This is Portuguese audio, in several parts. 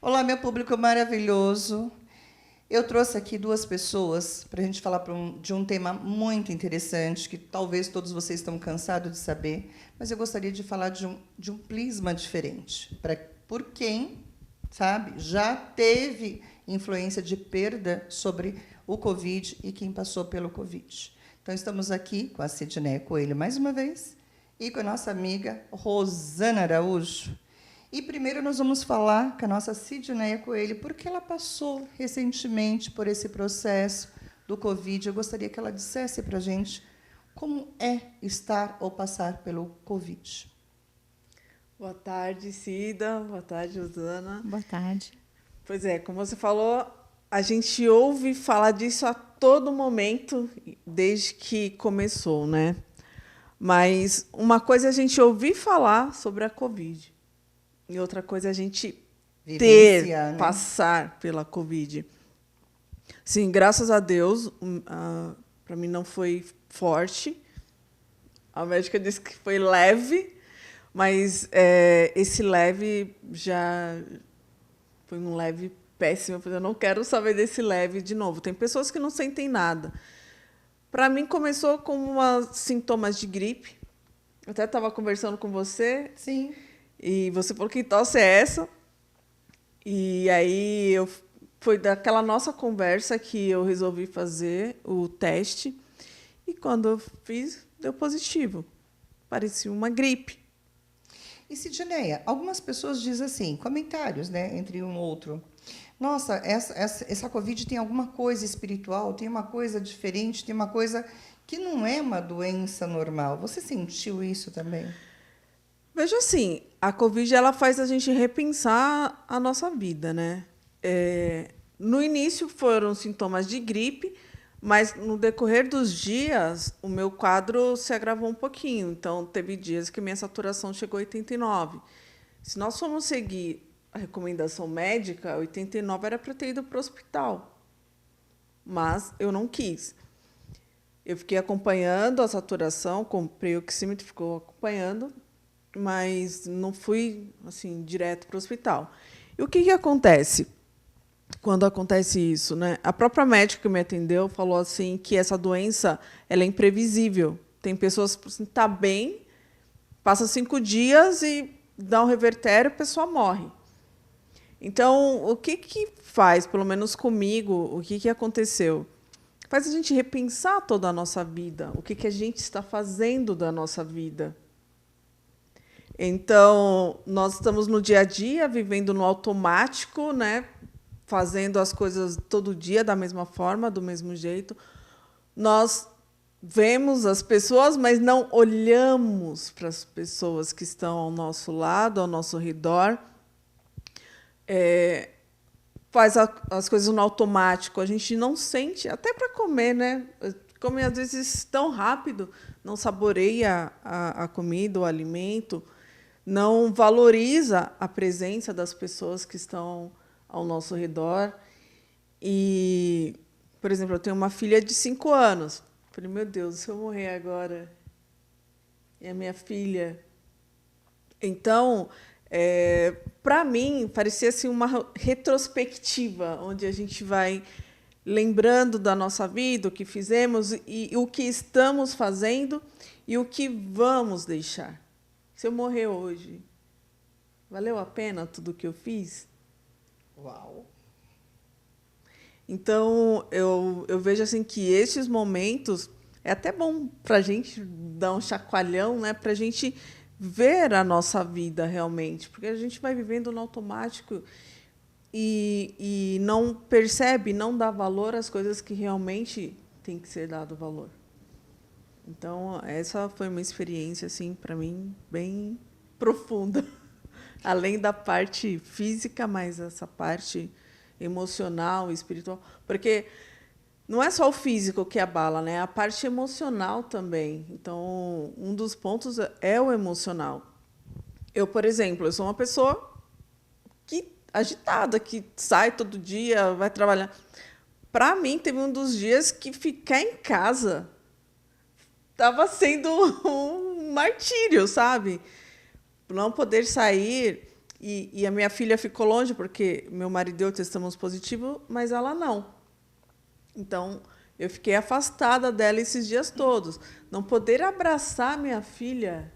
Olá, meu público maravilhoso. Eu trouxe aqui duas pessoas para a gente falar de um tema muito interessante, que talvez todos vocês estão cansados de saber, mas eu gostaria de falar de um prisma diferente. Por quem, sabe, já teve influência de perda sobre o Covid e quem passou pelo Covid. Então, estamos aqui com a Sidneia Coelho, mais uma vez, e com a nossa amiga Rosana Araújo. E primeiro nós vamos falar com a nossa Sidneia Coelho, porque ela passou recentemente por esse processo do Covid. Eu gostaria que ela dissesse para a gente como é estar ou passar pelo Covid. Boa tarde, Cida. Boa tarde, Rosana. Boa tarde. Pois é, como você falou, a gente ouve falar disso a todo momento, desde que começou, né? Mas uma coisa é a gente ouvir falar sobre a Covid. E outra coisa é a gente Vivenciar, né? passar pela Covid. Sim, graças a Deus, para mim não foi forte. A médica disse que foi leve, mas esse leve já foi um leve péssimo. Eu não quero saber desse leve de novo. Tem pessoas que não sentem nada. Para mim, começou com sintomas de gripe. Eu até estava conversando com você. Sim. E você falou que tosse é essa. E aí foi daquela nossa conversa que eu resolvi fazer o teste. E quando eu fiz, deu positivo. Parecia uma gripe. E, Sidneia, algumas pessoas dizem assim, comentários, né, entre um e outro. Nossa, essa Covid tem alguma coisa espiritual, tem uma coisa diferente, tem uma coisa que não é uma doença normal. Você sentiu isso também? Veja assim, a Covid ela faz a gente repensar a nossa vida, né? No início foram sintomas de gripe, mas no decorrer dos dias o meu quadro se agravou um pouquinho. Então, teve dias que minha saturação chegou a 89. Se nós formos seguir a recomendação médica, 89 era para ter ido para o hospital. Mas eu não quis. Eu fiquei acompanhando a saturação, comprei o oxímetro, ficou acompanhando, mas não fui assim direto para o hospital. E o que acontece quando acontece isso, né? A própria médica que me atendeu falou assim que essa doença ela é imprevisível. Tem pessoas que assim, tá bem, passa 5 dias e dá um revertério, a pessoa morre. Então, o que faz, pelo menos comigo, o que aconteceu? Faz a gente repensar toda a nossa vida, o que a gente está fazendo da nossa vida. Então, nós estamos no dia a dia, vivendo no automático, né? Fazendo as coisas todo dia da mesma forma, do mesmo jeito. Nós vemos as pessoas, mas não olhamos para as pessoas que estão ao nosso lado, ao nosso redor. Faz as coisas no automático. A gente não sente, até para comer, né? Come, às vezes, tão rápido, não saboreia a comida, o alimento, não valoriza a presença das pessoas que estão ao nosso redor. E, por exemplo, eu tenho uma filha de 5 anos. Falei, meu Deus, se eu morrer agora, e a minha filha... Então, para mim, parecia assim, uma retrospectiva, onde a gente vai lembrando da nossa vida, o que fizemos, e o que estamos fazendo e o que vamos deixar. Se eu morrer hoje, valeu a pena tudo o que eu fiz? Uau! Então, eu vejo assim que esses momentos é até bom para a gente dar um chacoalhão, né? Para a gente ver a nossa vida realmente, porque a gente vai vivendo no automático e não percebe, não dá valor às coisas que realmente tem que ser dado valor. Então, essa foi uma experiência, assim, para mim, bem profunda. Além da parte física, mas essa parte emocional, espiritual. Porque não é só o físico que abala, né? A parte emocional também. Então, um dos pontos é o emocional. Eu, por exemplo, eu sou uma pessoa agitada, que sai todo dia, vai trabalhar. Para mim, teve um dos dias que ficar em casa estava sendo um martírio, sabe? Não poder sair. E a minha filha ficou longe, porque meu marido e eu testamos positivo, mas ela não. Então, eu fiquei afastada dela esses dias todos. Não poder abraçar minha filha,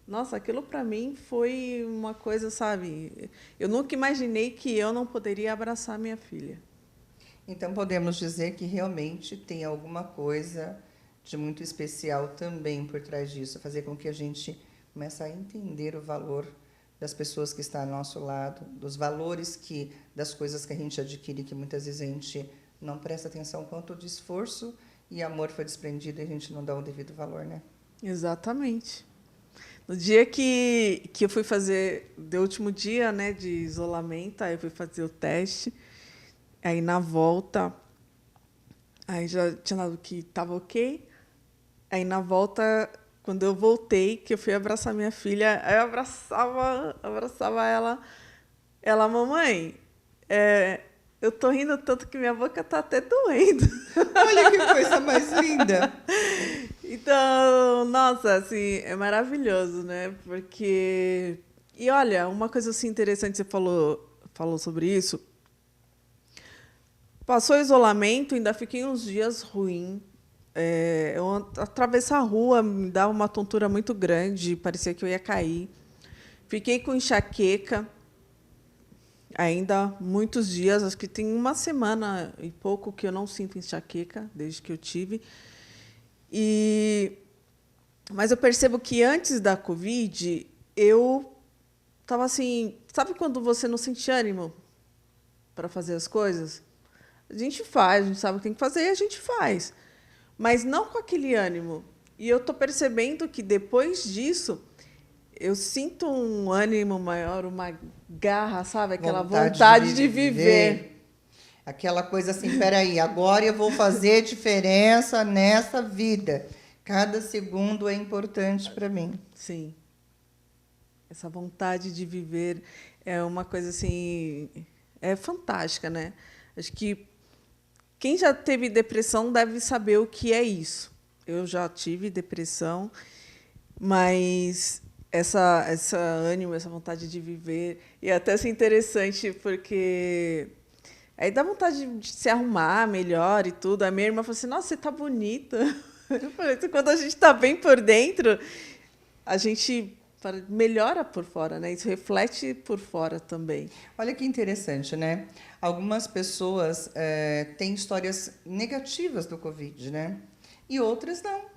nossa, aquilo para mim foi uma coisa, sabe? Eu nunca imaginei que eu não poderia abraçar minha filha. Então, podemos dizer que realmente tem alguma coisa de muito especial também por trás disso, fazer com que a gente comece a entender o valor das pessoas que estão ao nosso lado, dos valores das coisas que a gente adquire, que muitas vezes a gente não presta atenção quanto de esforço e amor foi desprendido e a gente não dá o devido valor, né? Exatamente. No dia que eu fui fazer, do último dia, né, de isolamento, aí eu fui fazer o teste, aí na volta, aí já tinha dado que estava ok, aí na volta, quando eu voltei, que eu fui abraçar minha filha, aí eu abraçava ela, mamãe, eu tô rindo tanto que minha boca tá até doendo. Olha que coisa mais linda! Então, nossa, assim, é maravilhoso, né? Porque... E olha, uma coisa assim interessante, você falou sobre isso. Passou o isolamento, ainda fiquei uns dias ruim. Eu atravessar a rua me dava uma tontura muito grande, parecia que eu ia cair. Fiquei com enxaqueca ainda muitos dias, acho que tem uma semana e pouco que eu não sinto enxaqueca, desde que eu tive. Mas eu percebo que antes da Covid, eu estava assim... Sabe quando você não sente ânimo para fazer as coisas? A gente faz, a gente sabe o que tem que fazer e a gente faz. Mas não com aquele ânimo. E eu estou percebendo que, depois disso, eu sinto um ânimo maior, uma garra, sabe? Aquela vontade de viver. Aquela coisa assim, peraí, agora eu vou fazer diferença nessa vida. Cada segundo é importante para mim. Sim. Essa vontade de viver é uma coisa assim, é fantástica, né? Acho que quem já teve depressão deve saber o que é isso. Eu já tive depressão, mas essa ânimo, essa vontade de viver, e até assim interessante porque aí dá vontade de se arrumar melhor e tudo. A minha irmã falou assim: "Nossa, você tá bonita". Eu falei: "Quando a gente está bem por dentro, a gente melhora por fora, né? Isso reflete por fora também". Olha que interessante, né? Algumas pessoas têm histórias negativas do Covid, né? E outras não.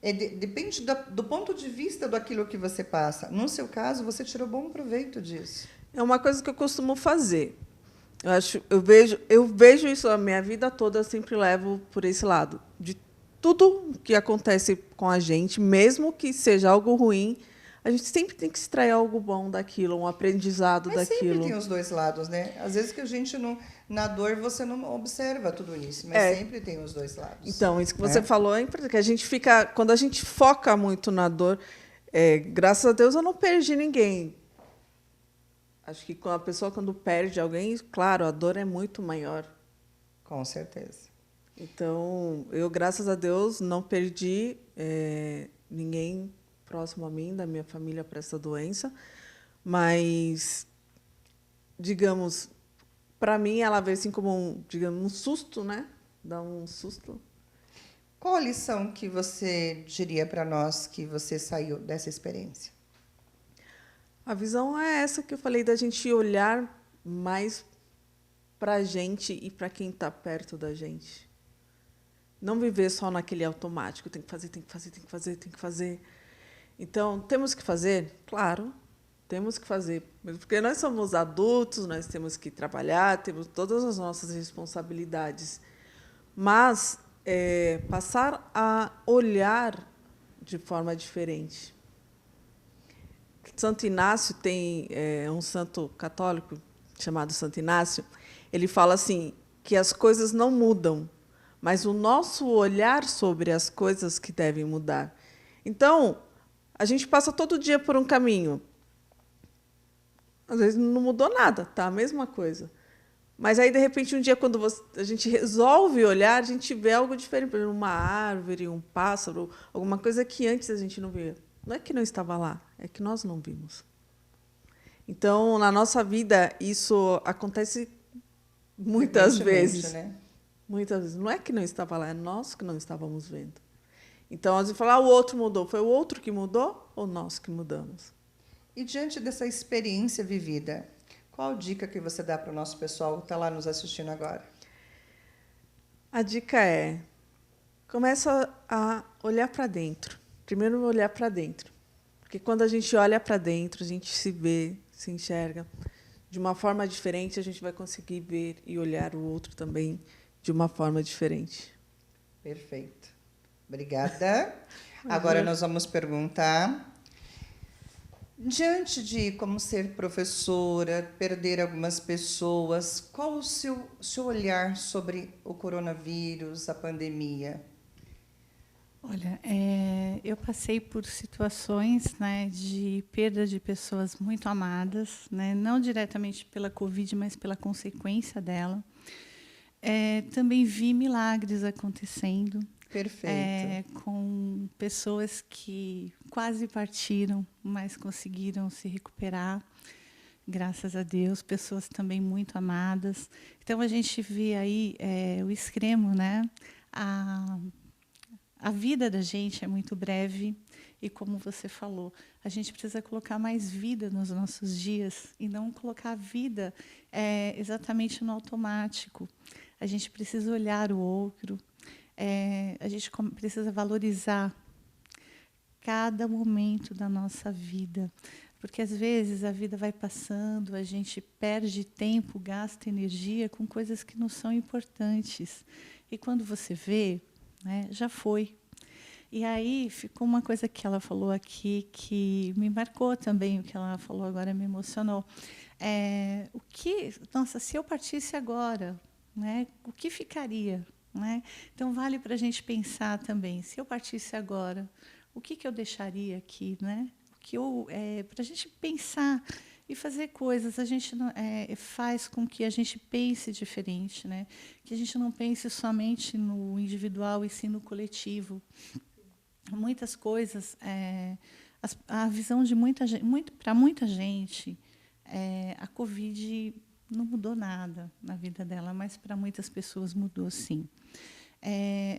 Depende do ponto de vista daquilo que você passa. No seu caso, você tirou bom proveito disso. É uma coisa que eu costumo fazer. Eu vejo isso a minha vida toda, eu sempre levo por esse lado. De tudo que acontece com a gente, mesmo que seja algo ruim, a gente sempre tem que extrair algo bom daquilo, um aprendizado Mas daquilo. sempre tem os dois lados, né? Às vezes que a gente não, na dor você não observa tudo isso, mas sempre tem os dois lados. Então, isso que você falou é importante, que a gente fica, quando a gente foca muito na dor, graças a Deus eu não perdi ninguém. Acho que a pessoa, quando perde alguém, claro, a dor é muito maior. Com certeza. Então, eu, graças a Deus, não perdi ninguém próximo a mim, da minha família, para essa doença. Mas, digamos, para mim, ela veio assim como um susto, né? Dá um susto. Qual a lição que você diria para nós que você saiu dessa experiência? A visão é essa que eu falei, da gente olhar mais para a gente e para quem está perto da gente. Não viver só naquele automático, tem que fazer, tem que fazer, tem que fazer, tem que fazer. Então, temos que fazer? Claro, temos que fazer. Porque nós somos adultos, nós temos que trabalhar, temos todas as nossas responsabilidades. Mas passar a olhar de forma diferente. Santo Inácio tem um santo católico chamado Santo Inácio. Ele fala assim, que as coisas não mudam, mas o nosso olhar sobre as coisas que devem mudar. Então, a gente passa todo dia por um caminho. Às vezes não mudou nada, tá a mesma coisa. Mas aí, de repente, um dia, quando a gente resolve olhar, a gente vê algo diferente, por exemplo, uma árvore, um pássaro, alguma coisa que antes a gente não via. Não é que não estava lá, é que nós não vimos. Então, na nossa vida, isso acontece muitas Frequentemente, vezes. né? Muitas vezes. Não é que não estava lá, é nós que não estávamos vendo. Então, às vezes, falar o outro mudou. Foi o outro que mudou ou nós que mudamos? E diante dessa experiência vivida, qual dica que você dá para o nosso pessoal que está lá nos assistindo agora? A dica é: começa a olhar para dentro. Primeiro, olhar para dentro. Porque quando a gente olha para dentro, a gente se vê, se enxerga de uma forma diferente, a gente vai conseguir ver e olhar o outro também de uma forma diferente. Perfeito. Obrigada. Agora nós vamos perguntar, diante de como ser professora, perder algumas pessoas, qual o seu olhar sobre o coronavírus, a pandemia? Olha, eu passei por situações, né, de perda de pessoas muito amadas, né, não diretamente pela Covid, mas pela consequência dela. Também vi milagres acontecendo, Perfeito. com pessoas que quase partiram, mas conseguiram se recuperar, graças a Deus. Pessoas também muito amadas. Então a gente vê aí o extremo, né? A vida da gente é muito breve e, como você falou, a gente precisa colocar mais vida nos nossos dias e não colocar a vida exatamente no automático. A gente precisa olhar o outro, a gente precisa valorizar cada momento da nossa vida, porque às vezes a vida vai passando, a gente perde tempo, gasta energia com coisas que não são importantes. E quando você vê, né, já foi. E aí ficou uma coisa que ela falou aqui que me marcou também, o que ela falou agora me emocionou. Nossa, se eu partisse agora, né, o que ficaria? Né? Então vale para a gente pensar também, se eu partisse agora, o que eu deixaria aqui? Né? Para a gente pensar e fazer coisas, a gente faz com que a gente pense diferente, né? Que a gente não pense somente no individual e sim no coletivo. Muitas coisas, a visão de muita gente, para muita gente, a Covid não mudou nada na vida dela, mas para muitas pessoas mudou, sim.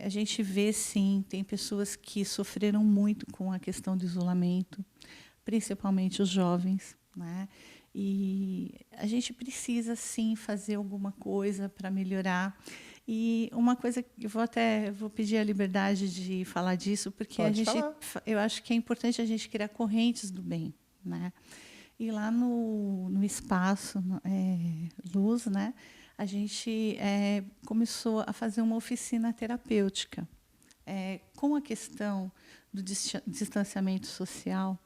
A gente vê, sim, tem pessoas que sofreram muito com a questão do isolamento, principalmente os jovens, né? E a gente precisa, sim, fazer alguma coisa para melhorar. E uma coisa que vou pedir a liberdade de falar disso, porque Pode falar. eu acho que é importante a gente criar correntes do bem, né? E lá no espaço Luz, né, a gente começou a fazer uma oficina terapêutica com a questão do distanciamento social.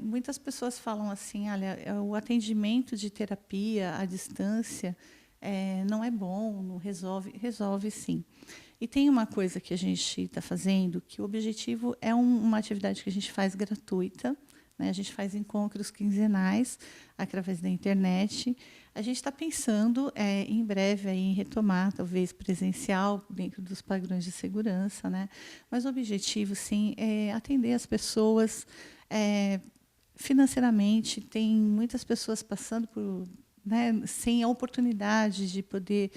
Muitas pessoas falam assim, olha, o atendimento de terapia à distância não é bom, não resolve. Resolve, sim. E tem uma coisa que a gente está fazendo, que o objetivo é uma atividade que a gente faz gratuita, né? A gente faz encontros quinzenais através da internet. A gente está pensando em breve em retomar, talvez presencial, dentro dos padrões de segurança, né? Mas o objetivo, sim, é atender as pessoas financeiramente. Tem muitas pessoas passando por, né, sem a oportunidade de poder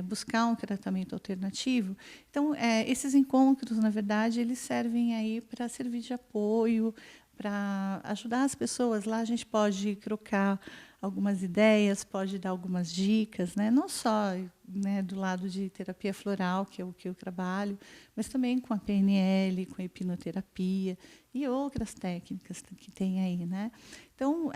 buscar um tratamento alternativo. Então, esses encontros, na verdade, eles servem aí para servir de apoio, para ajudar as pessoas. Lá a gente pode trocar algumas ideias, pode dar algumas dicas, né? Não só, né, do lado de terapia floral, que é o que eu trabalho, mas também com a PNL, com a hipnoterapia e outras técnicas que tem aí, né? Então,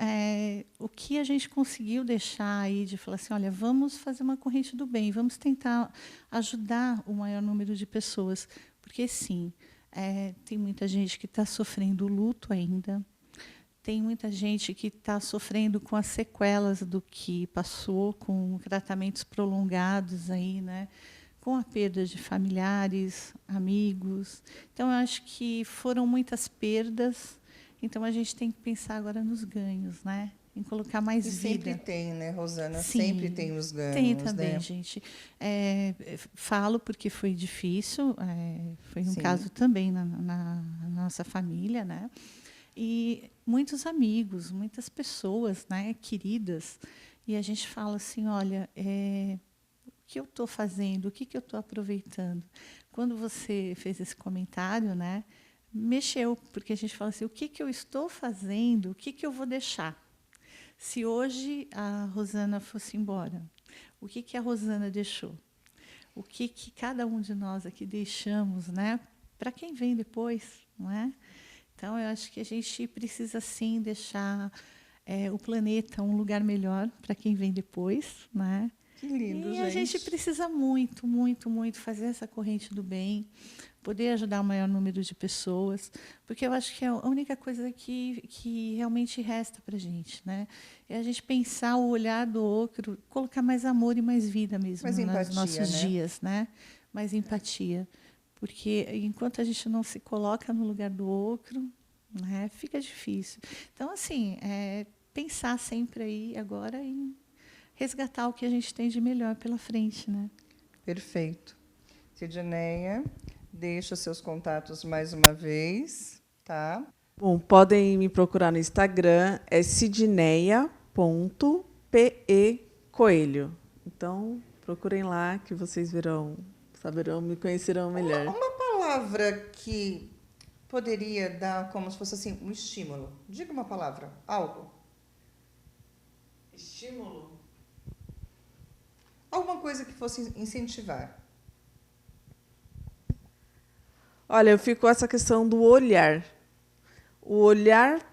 o que a gente conseguiu deixar aí de falar assim, olha, vamos fazer uma corrente do bem, vamos tentar ajudar o maior número de pessoas, porque sim, tem muita gente que está sofrendo luto ainda, tem muita gente que está sofrendo com as sequelas do que passou, com tratamentos prolongados aí, né? Com a perda de familiares, amigos. Então, eu acho que foram muitas perdas. Então, a gente tem que pensar agora nos ganhos, né? Em colocar mais E vida. sempre tem, né, Rosana? Sim, Sempre tem os tem ganhos, também, né? gente. Falo porque foi difícil, foi um Sim. caso também na nossa família, né? e muitos amigos, muitas pessoas, né, queridas, e a gente fala assim, olha, o que eu estou fazendo, o que eu estou aproveitando. Quando você fez esse comentário, né, mexeu, porque a gente fala assim, o que eu estou fazendo, o que eu vou deixar? Se hoje a Rosana fosse embora, o que a Rosana deixou? O que cada um de nós aqui deixamos, né, para quem vem depois, não é? Então, eu acho que a gente precisa, sim, deixar o planeta um lugar melhor para quem vem depois, né? Que lindo, e gente. a gente precisa muito, muito, muito fazer essa corrente do bem, poder ajudar o maior número de pessoas, porque eu acho que é a única coisa que realmente resta para a gente, né? É a gente pensar o olhar do outro, colocar mais amor e mais vida mesmo Mais nos empatia, nossos né? dias, né? Mais empatia. Porque enquanto a gente não se coloca no lugar do outro, né, fica difícil. Então, assim, pensar sempre aí agora em resgatar o que a gente tem de melhor pela frente, né? Perfeito. Sidneia, deixa seus contatos mais uma vez, tá? Bom, podem me procurar no Instagram, é sidneia.pecoelho. Então, procurem lá que vocês saberão, me conhecerão melhor. Uma palavra que poderia dar como se fosse assim um estímulo. Diga uma palavra, algo. Estímulo? Alguma coisa que fosse incentivar. Olha, eu fico com essa questão do olhar. O olhar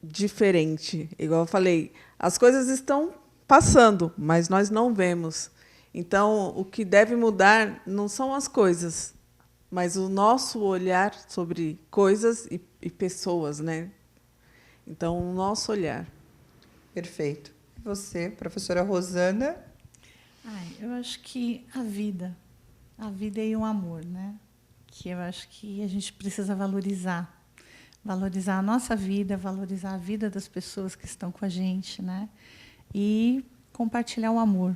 diferente. Igual eu falei, as coisas estão passando, mas nós não vemos. Então, o que deve mudar não são as coisas, mas o nosso olhar sobre coisas e pessoas, né? Então, o nosso olhar. Perfeito. E você, professora Rosana? Eu acho que a vida e o amor, né? Que eu acho que a gente precisa valorizar a nossa vida, valorizar a vida das pessoas que estão com a gente, né? E compartilhar o amor.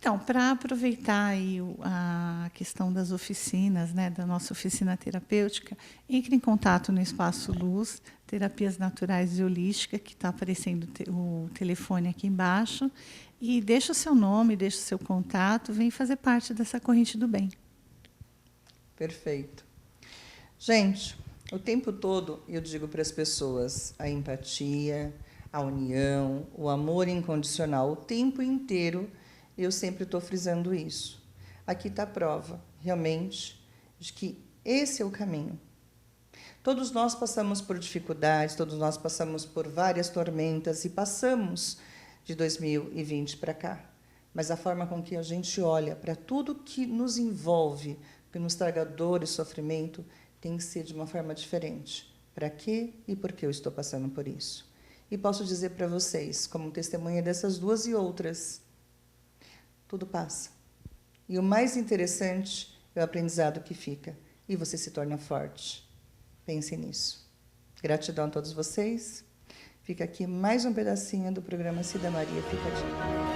Então, para aproveitar aí a questão das oficinas, né, da nossa oficina terapêutica, entre em contato no Espaço Luz, Terapias Naturais e Holística, que está aparecendo o telefone aqui embaixo, e deixa o seu nome, deixa o seu contato, vem fazer parte dessa corrente do bem. Perfeito. Gente, o tempo todo eu digo para as pessoas a empatia, a união, o amor incondicional, o tempo inteiro eu sempre estou frisando isso. Aqui está a prova, realmente, de que esse é o caminho. Todos nós passamos por dificuldades, todos nós passamos por várias tormentas e passamos de 2020 para cá. Mas a forma com que a gente olha para tudo que nos envolve, que nos traga dor e sofrimento, tem que ser de uma forma diferente. Para quê e por que eu estou passando por isso? E posso dizer para vocês, como testemunha dessas duas e outras, tudo passa. E o mais interessante é o aprendizado que fica. E você se torna forte. Pense nisso. Gratidão a todos vocês. Fica aqui mais um pedacinho do programa Cida Maria Fica a Dica.